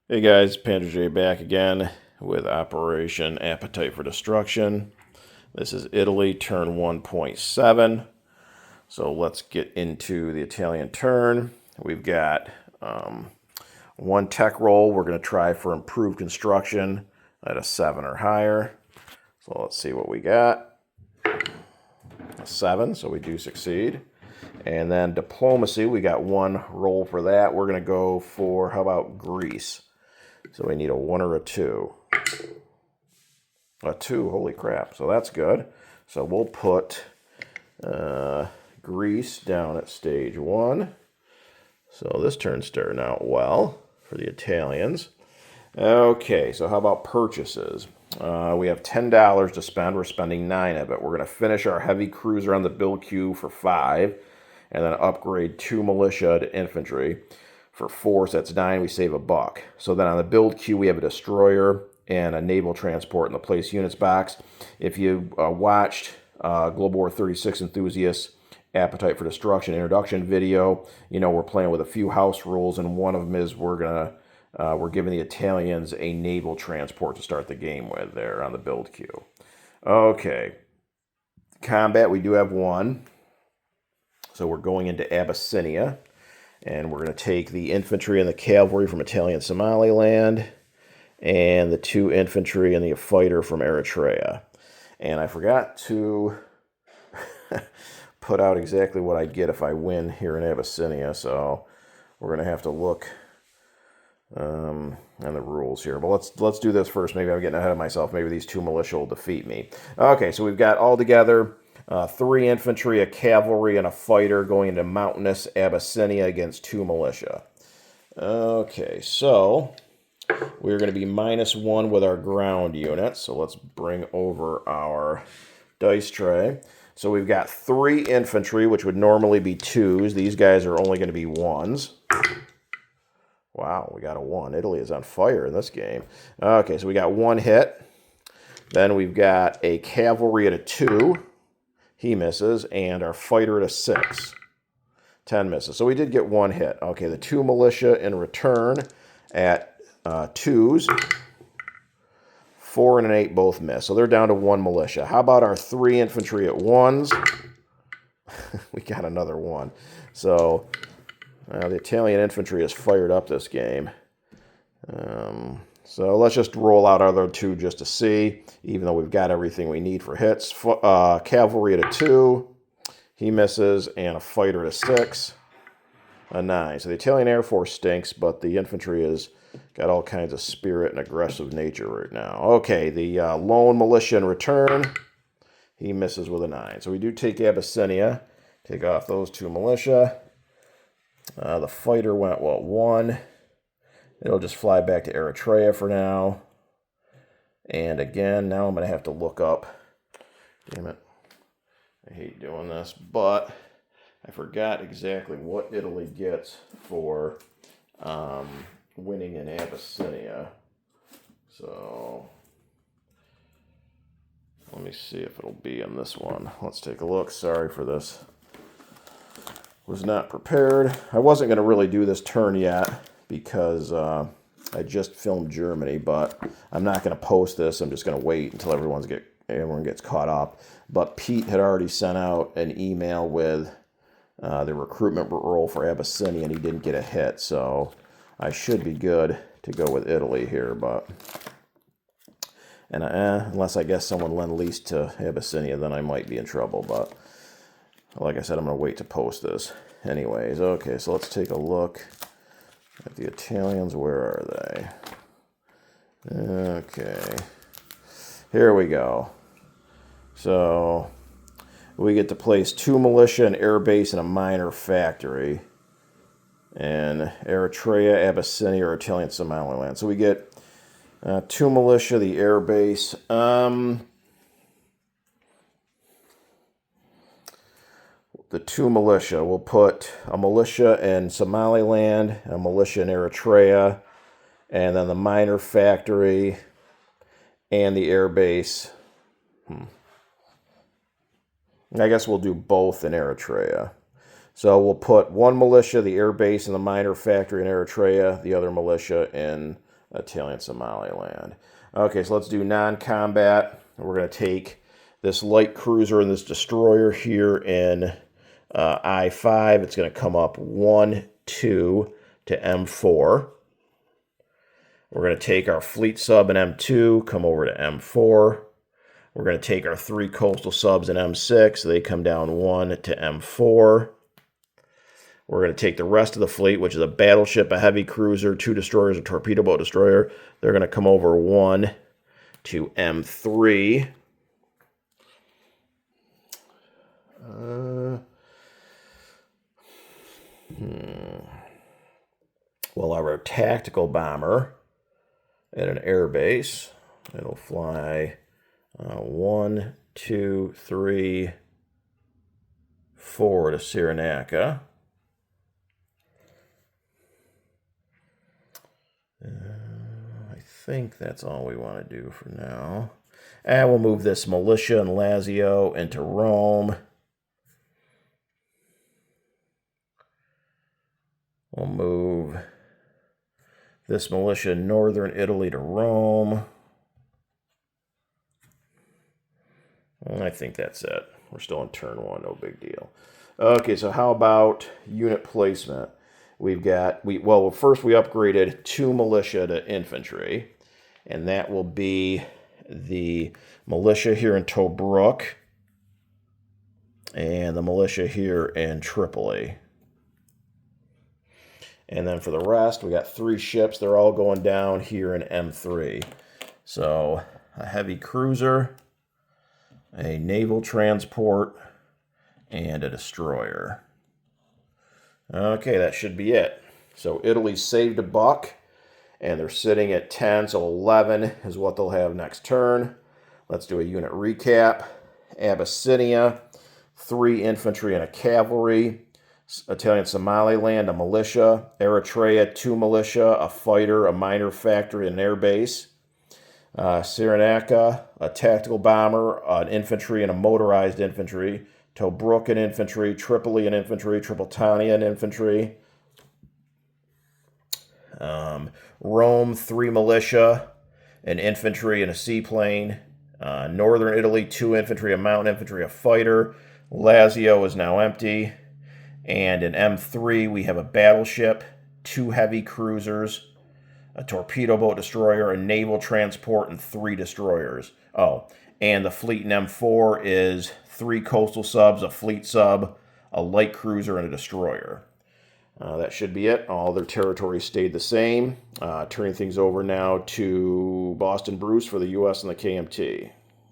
Hey guys, Panda J back again with Operation Appetite for Destruction. This is Italy, turn 1.7. So let's get into the Italian turn. We've got one tech roll. We're going to try for improved construction at a 7 or higher. So let's see what we got. A 7, so we do succeed. And then diplomacy, we got one roll for that. We're going to go for, how about Greece? So we need a 1 or a 2. A 2, holy crap. So that's good. So we'll put Greece down at stage 1. So this turn's starting out well for the Italians. Okay, so how about purchases? We have $10 to spend. We're spending 9 of it. We're going to finish our heavy cruiser on the build queue for 5, and then upgrade 2 militia to infantry for 4. So that's 9. We save $1. So then on the build queue, we have a destroyer and a naval transport in the place units box. If you watched Global War 36 Enthusiasts Appetite for Destruction introduction video, you know we're playing with a few house rules, and one of them is we're giving the Italians a naval transport to start the game with there on the build queue. Okay. Combat, we do have 1. So we're going into Abyssinia, and we're going to take the infantry and the cavalry from Italian Somaliland, and the 2 infantry and the fighter from Eritrea. And I forgot to put out exactly what I get if I win here in Abyssinia, so we're going to have to look on the rules here. But let's do this first. Maybe I'm getting ahead of myself. Maybe these 2 militia will defeat me. Okay, so we've got all together 3 infantry, a cavalry, and a fighter going into mountainous Abyssinia against 2 militia. Okay, so we're going to be -1 with our ground units. So let's bring over our dice tray. So we've got 3 infantry, which would normally be 2s. These guys are only going to be 1s. Wow, we got a 1. Italy is on fire in this game. Okay, so we got 1 hit. Then we've got a cavalry at a 2. He misses. And our fighter at a 6. 10 misses. So we did get 1 hit. Okay, the 2 militia in return at 2s. 4 and an 8 both miss. So they're down to 1 militia. How about our 3 infantry at 1s? We got another 1. So the Italian infantry is fired up this game. So let's just roll out our other 2 just to see, even though we've got everything we need for hits. Cavalry at a 2. He misses. And a fighter at a 6. A 9. So the Italian Air Force stinks, but the infantry has got all kinds of spirit and aggressive nature right now. Okay, the lone militia in return. He misses with a 9. So we do take Abyssinia. Take off those 2 militia. The fighter went, 1. It'll just fly back to Eritrea for now. And again, now I'm going to have to look up. Damn it. I hate doing this, but I forgot exactly what Italy gets for winning in Abyssinia. So let me see if it'll be in this one. Let's take a look. Sorry for this. Was not prepared. I wasn't going to really do this turn yet because I just filmed Germany, but I'm not going to post this. I'm just going to wait until everyone gets caught up. But Pete had already sent out an email with the recruitment roll for Abyssinia, and he didn't get a hit. So I should be good to go with Italy here, but unless I guess someone lend-lease to Abyssinia, then I might be in trouble. But like I said, I'm going to wait to post this. Anyways, okay, so let's take a look at the Italians. Where are they? Okay, here we go. So we get to place 2 militia, an air base, and a minor factory in Eritrea, Abyssinia, or Italian Somaliland. So we get 2 militia, the air base. The 2 militia. We'll put a militia in Somaliland, a militia in Eritrea, and then the minor factory and the air base. I guess we'll do both in Eritrea. So we'll put 1 militia, the air base, and the minor factory in Eritrea, the other militia in Italian Somaliland. Okay, so let's do non-combat. We're going to take this light cruiser and this destroyer here in I-5. It's going to come up 1, 2 to M4. We're going to take our fleet sub in M2, come over to M4. We're going to take our 3 coastal subs in M6. They come down 1 to M4. We're going to take the rest of the fleet, which is a battleship, a heavy cruiser, 2 destroyers, a torpedo boat destroyer. They're going to come over 1 to M3. Well, our tactical bomber at an air base, it'll fly 1, 2, 3, 4 to Cyrenaica. I think that's all we want to do for now. And we'll move this militia and Lazio into Rome. We'll move this militia in northern Italy to Rome. I think that's it. We're still in turn 1, no big deal. Okay, so how about unit placement? We've got, well, first we upgraded 2 militia to infantry, and that will be the militia here in Tobruk and the militia here in Tripoli. And then for the rest, we got 3 ships. They're all going down here in M3. So a heavy cruiser, a naval transport, and a destroyer. Okay, that should be it. So Italy saved a buck, and they're sitting at 10, so 11 is what they'll have next turn. Let's do a unit recap. Abyssinia, 3 infantry and a cavalry. Italian Somaliland, a militia. Eritrea, 2 militia, a fighter, a minor factory, and an air base. Cyrenaica, a tactical bomber, an infantry, and a motorized infantry. Tobruk, an infantry. Tripoli, an infantry. Tripolitania, an infantry. Rome, 3 militia, an infantry, and a seaplane. Northern Italy, 2 infantry, a mountain infantry, a fighter. Lazio is now empty. And in M3, we have a battleship, 2 heavy cruisers, a torpedo boat destroyer, a naval transport, and 3 destroyers. Oh, and the fleet in M4 is 3 coastal subs, a fleet sub, a light cruiser, and a destroyer. That should be it. All their territories stayed the same. Turning things over now to Boston Bruce for the U.S. and the KMT.